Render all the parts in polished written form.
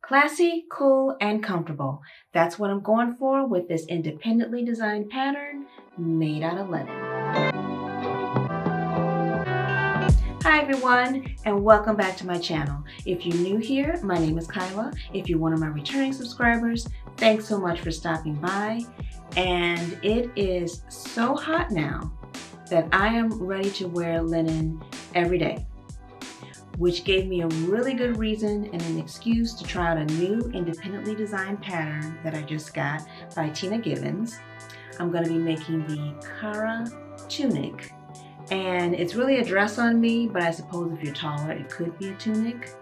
Classy, cool, and comfortable. That's what I'm going for with this independently designed pattern made out of linen. Hi everyone, and welcome back to my channel. If you're new here, my name is Kyla. If you're one of my returning subscribers, thanks so much for stopping by. And it is so hot now that I am ready to wear linen every day, which gave me a really good reason and an excuse to try out a new independently designed pattern that I just got by Tina Gibbons. I'm going to be making the Cara tunic. And it's really a dress on me, but I suppose if you're taller, it could be a tunic.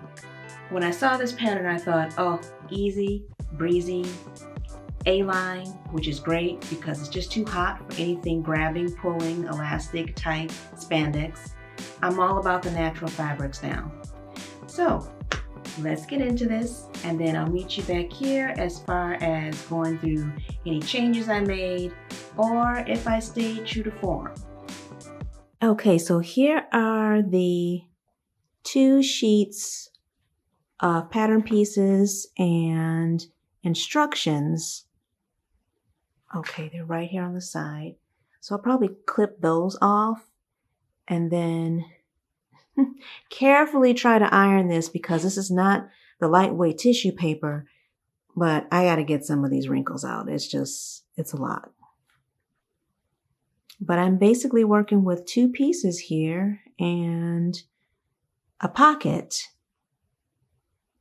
When I saw this pattern, I thought, oh, easy, breezy, A-line, which is great because it's just too hot for anything grabbing, pulling, elastic, tight, spandex. I'm all about the natural fabrics now. So let's get into this, and then I'll meet you back here as far as going through any changes I made or if I stayed true to form. Okay, so here are the 2 sheets of pattern pieces and instructions. Okay, they're right here on the side. So I'll probably clip those off and then carefully try to iron this because this is not the lightweight tissue paper, but I got to get some of these wrinkles out. It's a lot. But I'm basically working with 2 pieces here and a pocket.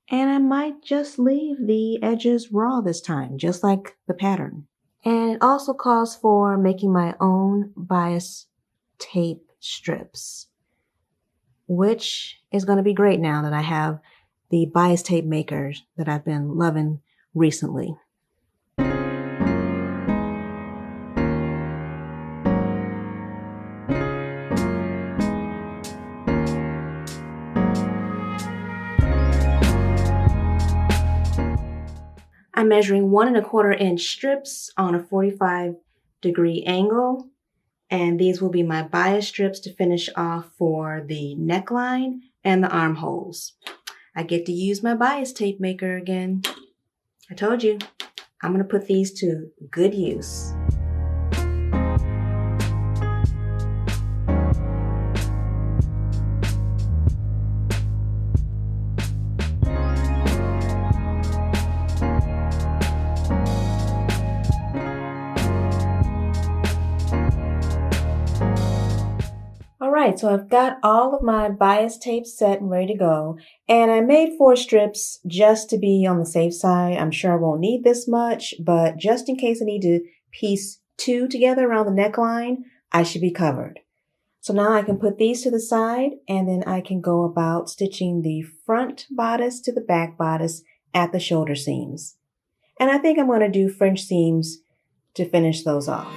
And I might just leave the edges raw this time, just like the pattern. And it also calls for making my own bias tape strips, which is going to be great now that I have the bias tape makers that I've been loving recently. I'm measuring 1 1/4 inch strips on a 45-degree angle, and these will be my bias strips to finish off for the neckline and the armholes. I get to use my bias tape maker again. I told you, I'm going to put these to good use. Alright, so I've got all of my bias tape set and ready to go. And I made 4 strips just to be on the safe side. I'm sure I won't need this much, but just in case I need to piece 2 together around the neckline, I should be covered. So now I can put these to the side, and then I can go about stitching the front bodice to the back bodice at the shoulder seams. And I think I'm going to do French seams to finish those off.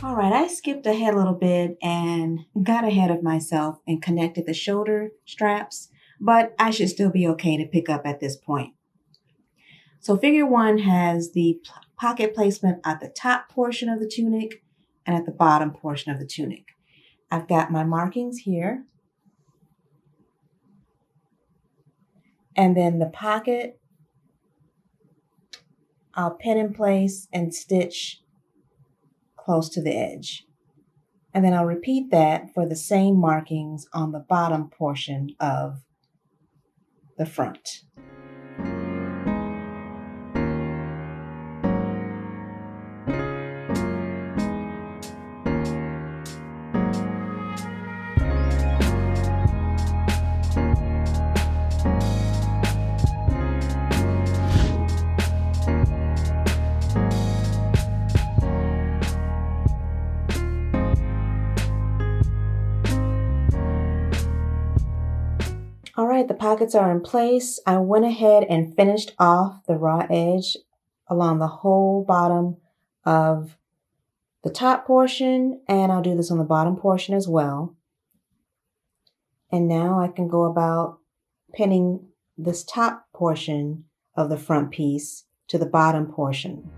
Alright, I skipped ahead a little bit and got ahead of myself and connected the shoulder straps, but I should still be okay to pick up at this point. So figure 1 has the pocket placement at the top portion of the tunic and at the bottom portion of the tunic. I've got my markings here. And then the pocket, I'll pin in place and stitch close to the edge. And then I'll repeat that for the same markings on the bottom portion of the front. right, the pockets are in place. I went ahead and finished off the raw edge along the whole bottom of the top portion, and I'll do this on the bottom portion as well. And now I can go about pinning this top portion of the front piece to the bottom portion.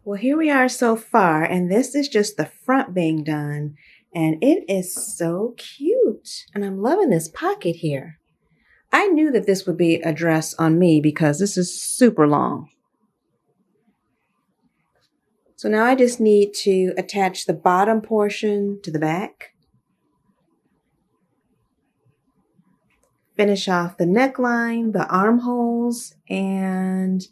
Well, here we are so far, and this is just the front being done, and it is so cute, and I'm loving this pocket here. I knew that this would be a dress on me because this is super long. So now I just need to attach the bottom portion to the back, finish off the neckline, the armholes, and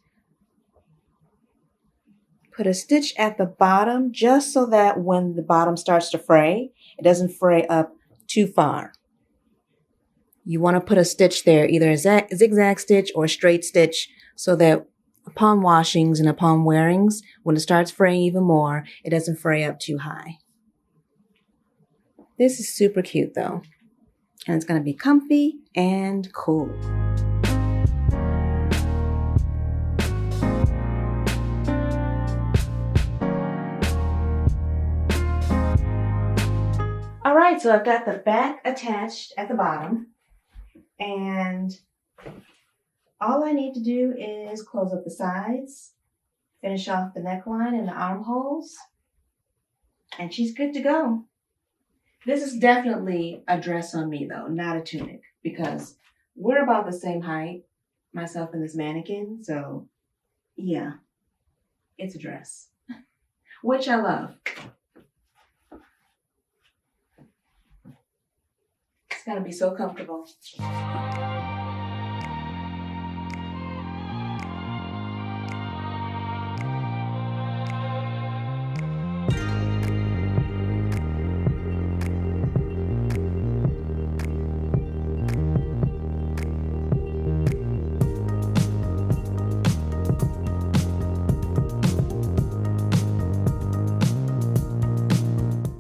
put a stitch at the bottom just so that when the bottom starts to fray, it doesn't fray up too far. You want to put a stitch there, either a zigzag stitch or a straight stitch, so that upon washings and upon wearings, when it starts fraying even more, it doesn't fray up too high. This is super cute though, and it's going to be comfy and cool. All right, so I've got the back attached at the bottom, and all I need to do is close up the sides, finish off the neckline and the armholes, and she's good to go. This is definitely a dress on me though, not a tunic, because we're about the same height, myself and this mannequin, so yeah, it's a dress, which I love. It's gotta be so comfortable.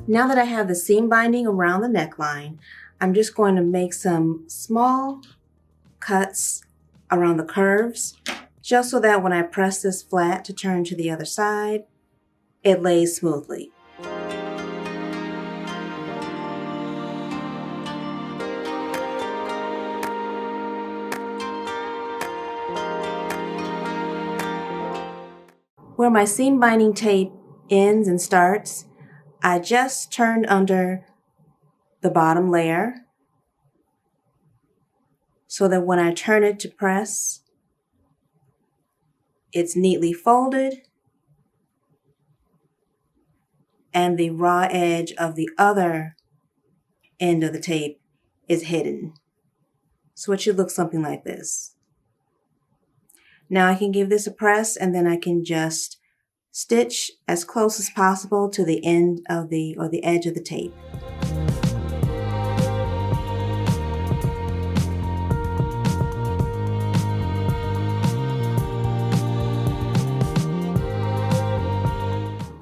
Now that I have the seam binding around the neckline, I'm just going to make some small cuts around the curves, just so that when I press this flat to turn to the other side, it lays smoothly. Where my seam binding tape ends and starts, I just turned under the bottom layer so that when I turn it to press, it's neatly folded and the raw edge of the other end of the tape is hidden. So it should look something like this. Now I can give this a press, and then I can just stitch as close as possible to the end of the edge of the tape.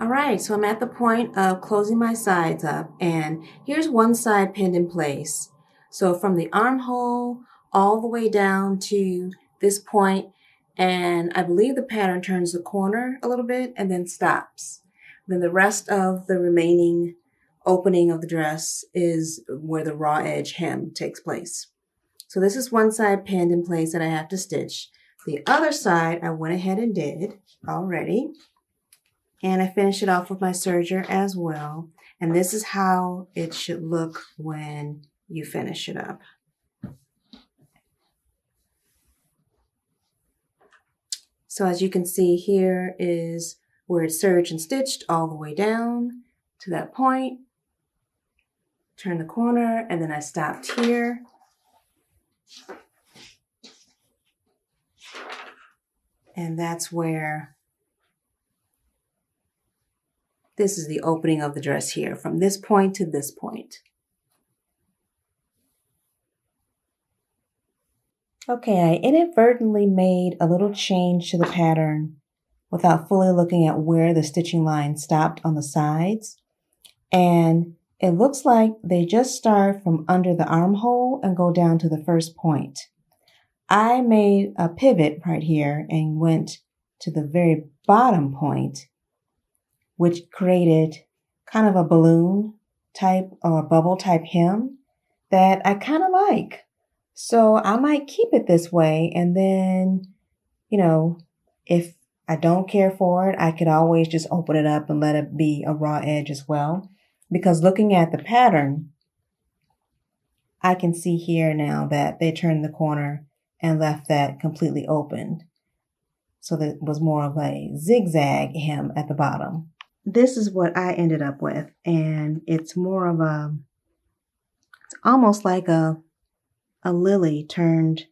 All right, so I'm at the point of closing my sides up, and here's one side pinned in place. So from the armhole all the way down to this point, and I believe the pattern turns the corner a little bit and then stops. Then the rest of the remaining opening of the dress is where the raw edge hem takes place. So this is one side pinned in place that I have to stitch. The other side I went ahead and did already. And I finished it off with my serger as well. And this is how it should look when you finish it up. So as you can see, here is where it's serged and stitched all the way down to that point. Turn the corner, and then I stopped here. And that's where this is the opening of the dress here, from this point to this point. Okay, I inadvertently made a little change to the pattern without fully looking at where the stitching line stopped on the sides. And it looks like they just start from under the armhole and go down to the first point. I made a pivot right here and went to the very bottom point, which created kind of a balloon type or a bubble type hem that I kind of like. So I might keep it this way, and then, if I don't care for it, I could always just open it up and let it be a raw edge as well. Because looking at the pattern, I can see here now that they turned the corner and left that completely open. So that was more of a zigzag hem at the bottom. This is what I ended up with, and it's more of it's almost like a lily turned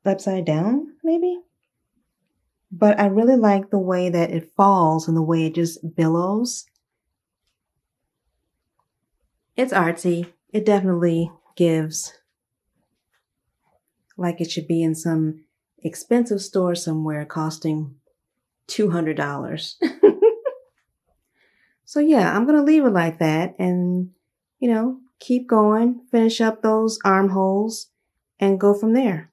upside down, maybe. But I really like the way that it falls and the way it just billows. It's artsy. It definitely gives like it should be in some expensive store somewhere costing $200. So yeah, I'm going to leave it like that and, keep going, finish up those armholes and go from there.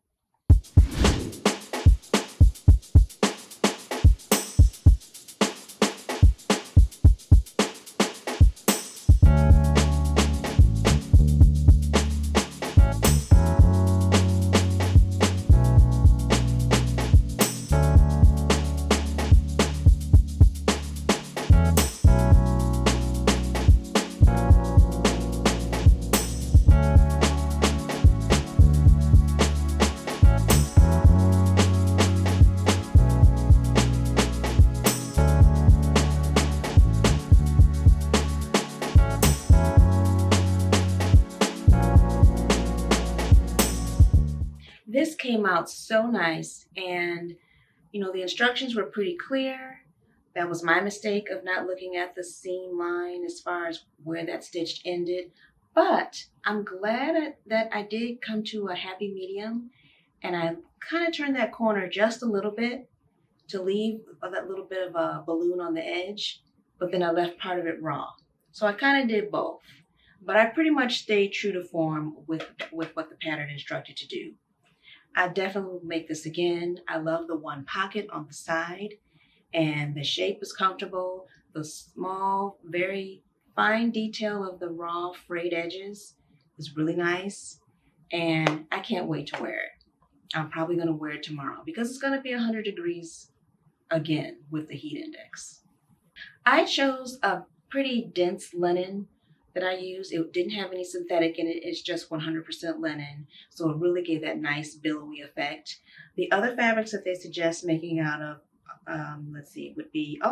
This came out so nice, and the instructions were pretty clear. That was my mistake of not looking at the seam line as far as where that stitch ended. But I'm glad that I did come to a happy medium, and I kind of turned that corner just a little bit to leave that little bit of a balloon on the edge, but then I left part of it raw. So I kind of did both, but I pretty much stayed true to form with what the pattern instructed to do. I definitely will make this again. I love the one pocket on the side, and the shape is comfortable. The small, very fine detail of the raw frayed edges is really nice, and I can't wait to wear it. I'm probably going to wear it tomorrow because it's going to be 100 degrees again with the heat index. I chose a pretty dense linen that I used. It didn't have any synthetic in it. It's just 100% linen. So it really gave that nice billowy effect. The other fabrics that they suggest making out of, would be,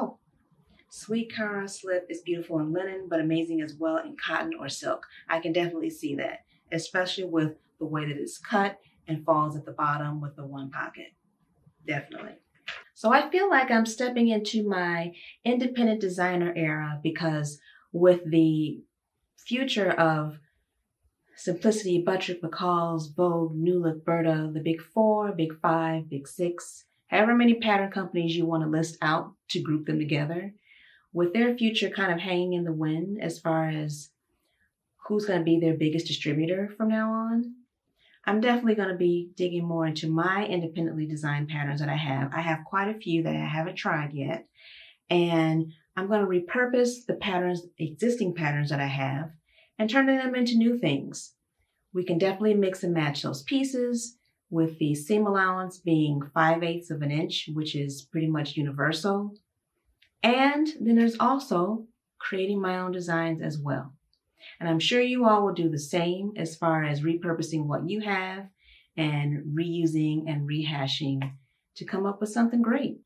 Sweet Cara slip is beautiful in linen, but amazing as well in cotton or silk. I can definitely see that, especially with the way that it's cut and falls at the bottom with the one pocket. Definitely. So I feel like I'm stepping into my independent designer era because with the future of Simplicity, Buttrick, McCall's, Vogue, New Look, Berta, the Big Four, Big Five, Big Six, however many pattern companies you want to list out to group them together, with their future kind of hanging in the wind as far as who's going to be their biggest distributor from now on, I'm definitely going to be digging more into my independently designed patterns that I have. I have quite a few that I haven't tried yet, and I'm going to repurpose the patterns, existing patterns that I have, and turning them into new things. We can definitely mix and match those pieces with the seam allowance being 5/8 of an inch, which is pretty much universal. And then there's also creating my own designs as well. And I'm sure you all will do the same as far as repurposing what you have and reusing and rehashing to come up with something great.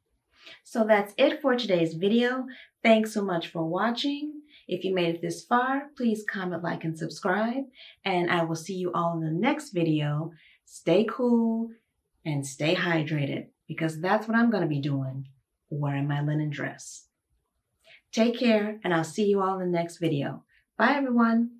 So that's it for today's video. Thanks so much for watching. If you made it this far, please comment, like, and subscribe. And I will see you all in the next video. Stay cool and stay hydrated because that's what I'm going to be doing, wearing my linen dress. Take care, and I'll see you all in the next video. Bye, everyone.